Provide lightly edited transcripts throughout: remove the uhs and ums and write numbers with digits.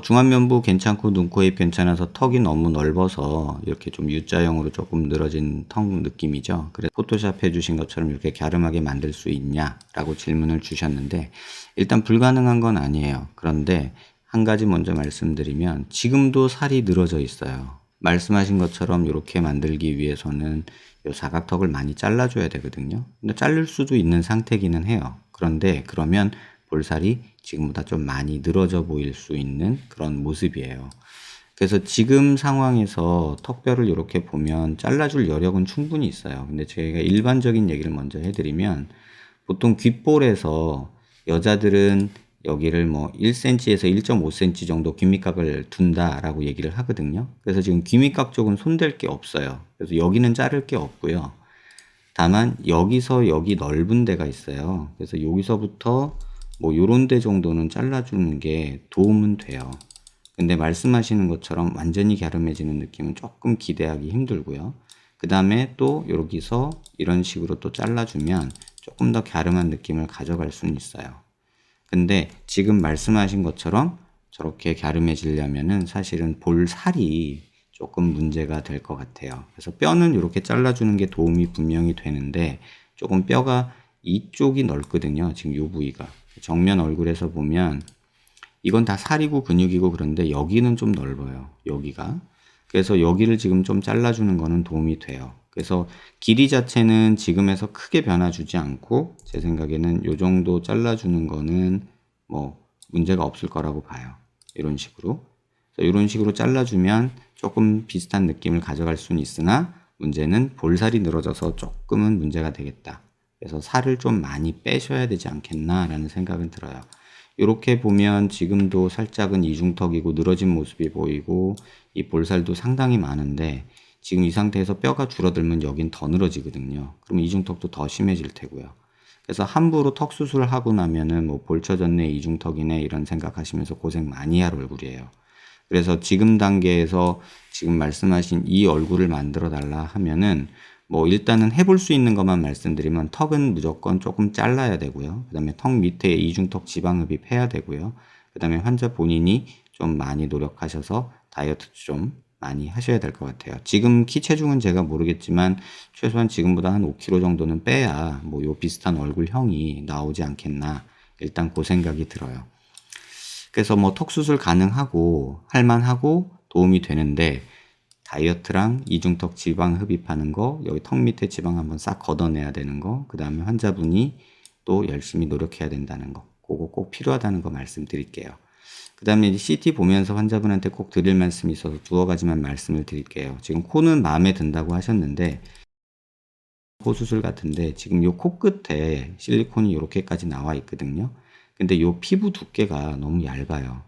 중안면부 괜찮고 눈, 코, 입 괜찮아서 턱이 너무 넓어서 이렇게 좀 U자형으로 조금 늘어진 턱 느낌이죠. 그래서 포토샵 해주신 것처럼 이렇게 갸름하게 만들 수 있냐라고 질문을 주셨는데 일단 불가능한 건 아니에요. 그런데 한 가지 먼저 말씀드리면 지금도 살이 늘어져 있어요. 말씀하신 것처럼 이렇게 만들기 위해서는 이 사각턱을 많이 잘라줘야 되거든요. 근데 자를 수도 있는 상태기는 해요. 그런데 그러면 볼살이 지금보다 좀 많이 늘어져 보일 수 있는 그런 모습이에요. 그래서 지금 상황에서 턱뼈를 이렇게 보면 잘라줄 여력은 충분히 있어요. 근데 제가 일반적인 얘기를 먼저 해드리면 보통 귓볼에서 여자들은 여기를 뭐 1cm에서 1.5cm 정도 귀밑각을 둔다라고 얘기를 하거든요. 그래서 지금 귀밑각 쪽은 손댈 게 없어요. 그래서 여기는 자를 게 없고요. 다만 여기서 여기 넓은 데가 있어요. 그래서 여기서부터 뭐 요런 데 정도는 잘라주는 게 도움은 돼요. 근데 말씀하시는 것처럼 완전히 갸름해지는 느낌은 조금 기대하기 힘들고요. 그 다음에 또 여기서 이런 식으로 또 잘라주면 조금 더 갸름한 느낌을 가져갈 수는 있어요. 근데 지금 말씀하신 것처럼 저렇게 갸름해지려면은 사실은 볼살이 조금 문제가 될 것 같아요. 그래서 뼈는 이렇게 잘라주는 게 도움이 분명히 되는데 조금 뼈가 이쪽이 넓거든요. 지금 요 부위가. 정면 얼굴에서 보면 이건 다 살이고 근육이고 그런데 여기는 좀 넓어요. 여기가. 그래서 여기를 지금 좀 잘라주는 거는 도움이 돼요. 그래서 길이 자체는 지금에서 크게 변화 주지 않고 제 생각에는 요 정도 잘라주는 거는 뭐 문제가 없을 거라고 봐요. 이런 식으로. 이런 식으로 잘라주면 조금 비슷한 느낌을 가져갈 수는 있으나 문제는 볼살이 늘어져서 조금은 문제가 되겠다. 그래서 살을 좀 많이 빼셔야 되지 않겠나라는 생각은 들어요. 이렇게 보면 지금도 살짝은 이중턱이고 늘어진 모습이 보이고 이 볼살도 상당히 많은데 지금 이 상태에서 뼈가 줄어들면 여긴 더 늘어지거든요. 그럼 이중턱도 더 심해질 테고요. 그래서 함부로 턱 수술을 하고 나면은 뭐 볼쳐졌네, 이중턱이네 이런 생각하시면서 고생 많이 할 얼굴이에요. 그래서 지금 단계에서 지금 말씀하신 이 얼굴을 만들어 달라 하면은 뭐 일단은 해볼 수 있는 것만 말씀드리면 턱은 무조건 조금 잘라야 되고요. 그 다음에 턱 밑에 이중턱 지방흡입 해야 되고요. 그 다음에 환자 본인이 좀 많이 노력하셔서 다이어트 좀 많이 하셔야 될 것 같아요. 지금 키 체중은 제가 모르겠지만 최소한 지금보다 한 5kg 정도는 빼야 뭐 요 비슷한 얼굴형이 나오지 않겠나 일단 그 생각이 들어요. 그래서 뭐 턱 수술 가능하고 할만하고 도움이 되는데 다이어트랑 이중턱 지방 흡입하는 거, 여기 턱 밑에 지방 한번 싹 걷어내야 되는 거, 그 다음에 환자분이 또 열심히 노력해야 된다는 거, 그거 꼭 필요하다는 거 말씀드릴게요. 그 다음에 이제 CT 보면서 환자분한테 꼭 드릴 말씀이 있어서 두어 가지만 말씀을 드릴게요. 지금 코는 마음에 든다고 하셨는데 코 수술 같은데 지금 요 코끝에 실리콘이 이렇게까지 나와 있거든요. 근데 요 피부 두께가 너무 얇아요.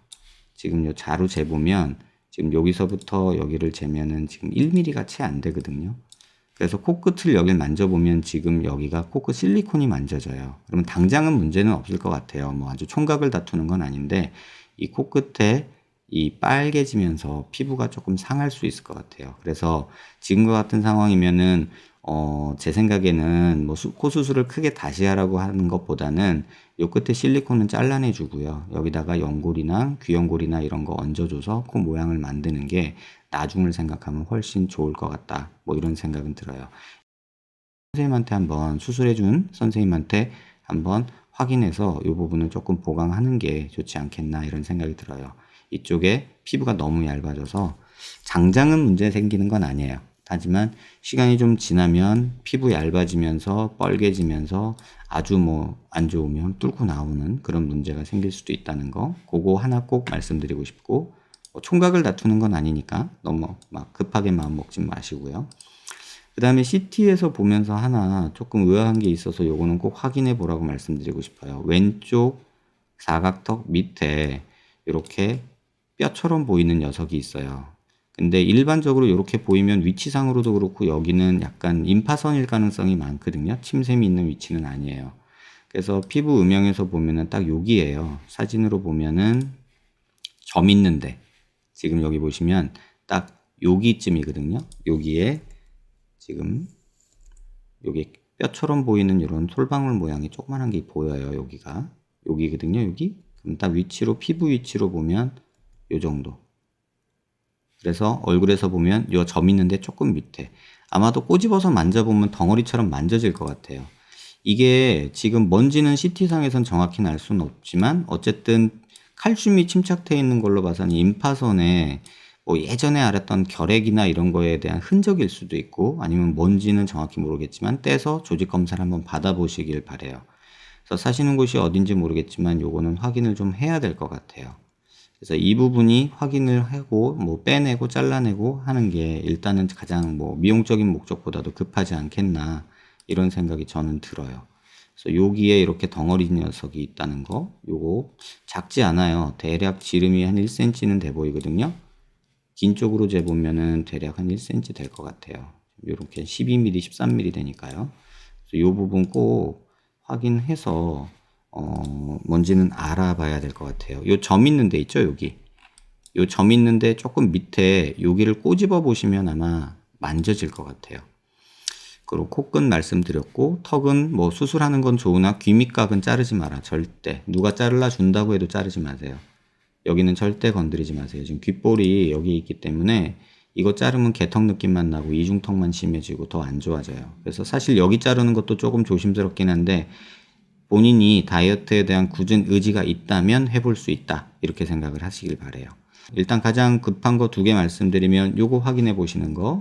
지금 요 자로 재보면 지금 여기서부터 여기를 재면은 지금 1mm가 채 안 되거든요. 그래서 코끝을 여길 만져보면 지금 여기가 코끝 실리콘이 만져져요. 그러면 당장은 문제는 없을 것 같아요. 뭐 아주 총각을 다투는 건 아닌데 이 코끝에 이 빨개지면서 피부가 조금 상할 수 있을 것 같아요. 그래서 지금과 같은 상황이면은 제 생각에는 뭐 코 수술을 크게 다시 하라고 하는 것보다는 요 끝에 실리콘은 잘라내 주고요. 여기다가 연골이나 귀연골이나 이런 거 얹어줘서 코 모양을 만드는 게 나중을 생각하면 훨씬 좋을 것 같다. 뭐 이런 생각은 들어요. 선생님한테 한번 수술해준 선생님한테 한번 확인해서 이 부분은 조금 보강하는 게 좋지 않겠나 이런 생각이 들어요. 이쪽에 피부가 너무 얇아져서 당장은 문제 생기는 건 아니에요. 하지만 시간이 좀 지나면 피부 얇아지면서 뻘개지면서 아주 뭐 안 좋으면 뚫고 나오는 그런 문제가 생길 수도 있다는 거, 그거 하나 꼭 말씀드리고 싶고, 총각을 다투는 건 아니니까 너무 막 급하게 마음 먹지 마시고요. 그 다음에 CT에서 보면서 하나 조금 의아한 게 있어서 요거는 꼭 확인해 보라고 말씀드리고 싶어요. 왼쪽 사각턱 밑에 이렇게 뼈처럼 보이는 녀석이 있어요. 근데 일반적으로 이렇게 보이면 위치상으로도 그렇고 여기는 약간 임파선일 가능성이 많거든요. 침샘이 있는 위치는 아니에요. 그래서 피부 음영에서 보면은 딱 여기에요. 사진으로 보면은 점 있는데 지금 여기 보시면 딱 여기쯤이거든요. 여기에 지금 여기 뼈처럼 보이는 이런 솔방울 모양이 조그만한 게 보여요. 여기가 여기거든요. 여기 그럼 딱 위치로 피부 위치로 보면 요 정도. 그래서 얼굴에서 보면 요 점 있는데 조금 밑에. 아마도 꼬집어서 만져보면 덩어리처럼 만져질 것 같아요. 이게 지금 먼지는 CT상에선 정확히는 알 수는 없지만 어쨌든 칼슘이 침착되어 있는 걸로 봐서는 임파선에 뭐 예전에 알았던 결핵이나 이런 거에 대한 흔적일 수도 있고 아니면 뭔지는 정확히 모르겠지만 떼서 조직 검사를 한번 받아보시길 바래요. 그래서 사시는 곳이 어딘지 모르겠지만 요거는 확인을 좀 해야 될 것 같아요. 그래서 이 부분이 확인을 하고 뭐 빼내고 잘라내고 하는 게 일단은 가장 뭐 미용적인 목적보다도 급하지 않겠나 이런 생각이 저는 들어요. 그래서 여기에 이렇게 덩어리 녀석이 있다는 거 요거 작지 않아요. 대략 지름이 한 1cm는 돼 보이거든요. 긴 쪽으로 재보면은 대략 한 1cm 될 것 같아요. 요렇게 12mm, 13mm 되니까요. 그래서 요 부분 꼭 확인해서 뭔지는 알아봐야 될 것 같아요. 요 점 있는 데 있죠, 여기. 요 점 있는데 조금 밑에 여기를 꼬집어 보시면 아마 만져질 것 같아요. 그리고 코끝 말씀드렸고 턱은 뭐 수술하는 건 좋으나 귀 밑각은 자르지 마라. 절대. 누가 잘라 준다고 해도 자르지 마세요. 여기는 절대 건드리지 마세요. 지금 귓볼이 여기 있기 때문에 이거 자르면 개턱 느낌만 나고 이중턱만 심해지고 더 안 좋아져요. 그래서 사실 여기 자르는 것도 조금 조심스럽긴 한데 본인이 다이어트에 대한 굳은 의지가 있다면 해볼 수 있다. 이렇게 생각을 하시길 바래요. 일단 가장 급한 거 2개 말씀드리면 요거 확인해 보시는 거.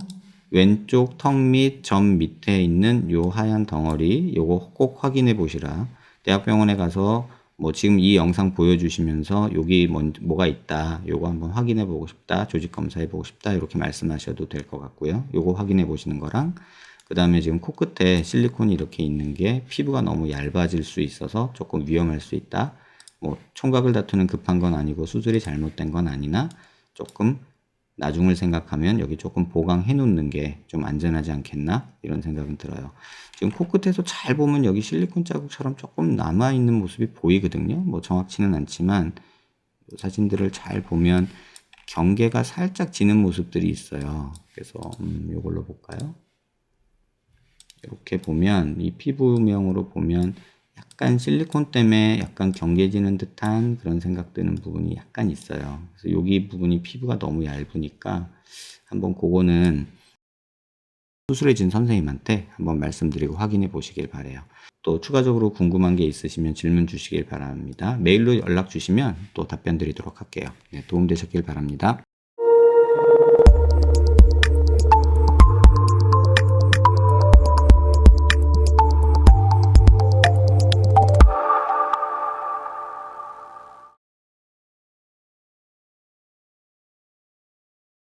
왼쪽 턱 밑 점 밑에 있는 요 하얀 덩어리 요거 꼭 확인해 보시라. 대학병원에 가서 뭐 지금 이 영상 보여주시면서 여기 뭐가 있다 요거 한번 확인해 보고 싶다 조직 검사해 보고 싶다 이렇게 말씀하셔도 될 것 같고요. 요거 확인해 보시는 거랑 그 다음에 지금 코끝에 실리콘이 이렇게 있는 게 피부가 너무 얇아질 수 있어서 조금 위험할 수 있다. 뭐 총각을 다투는 급한 건 아니고 수술이 잘못된 건 아니나 조금 나중을 생각하면 여기 조금 보강해 놓는 게 좀 안전하지 않겠나 이런 생각은 들어요. 지금 코끝에서 잘 보면 여기 실리콘 자국처럼 조금 남아있는 모습이 보이거든요. 뭐 정확치는 않지만 사진들을 잘 보면 경계가 살짝 지는 모습들이 있어요. 그래서 이걸로 볼까요? 이렇게 보면 이 피부명으로 보면 약간 실리콘 때문에 약간 경계지는 듯한 그런 생각 드는 부분이 약간 있어요. 그래서 여기 부분이 피부가 너무 얇으니까 한번 그거는 수술해준 선생님한테 한번 말씀드리고 확인해 보시길 바래요. 또 추가적으로 궁금한 게 있으시면 질문 주시길 바랍니다. 메일로 연락 주시면 또 답변 드리도록 할게요. 네, 도움 되셨길 바랍니다.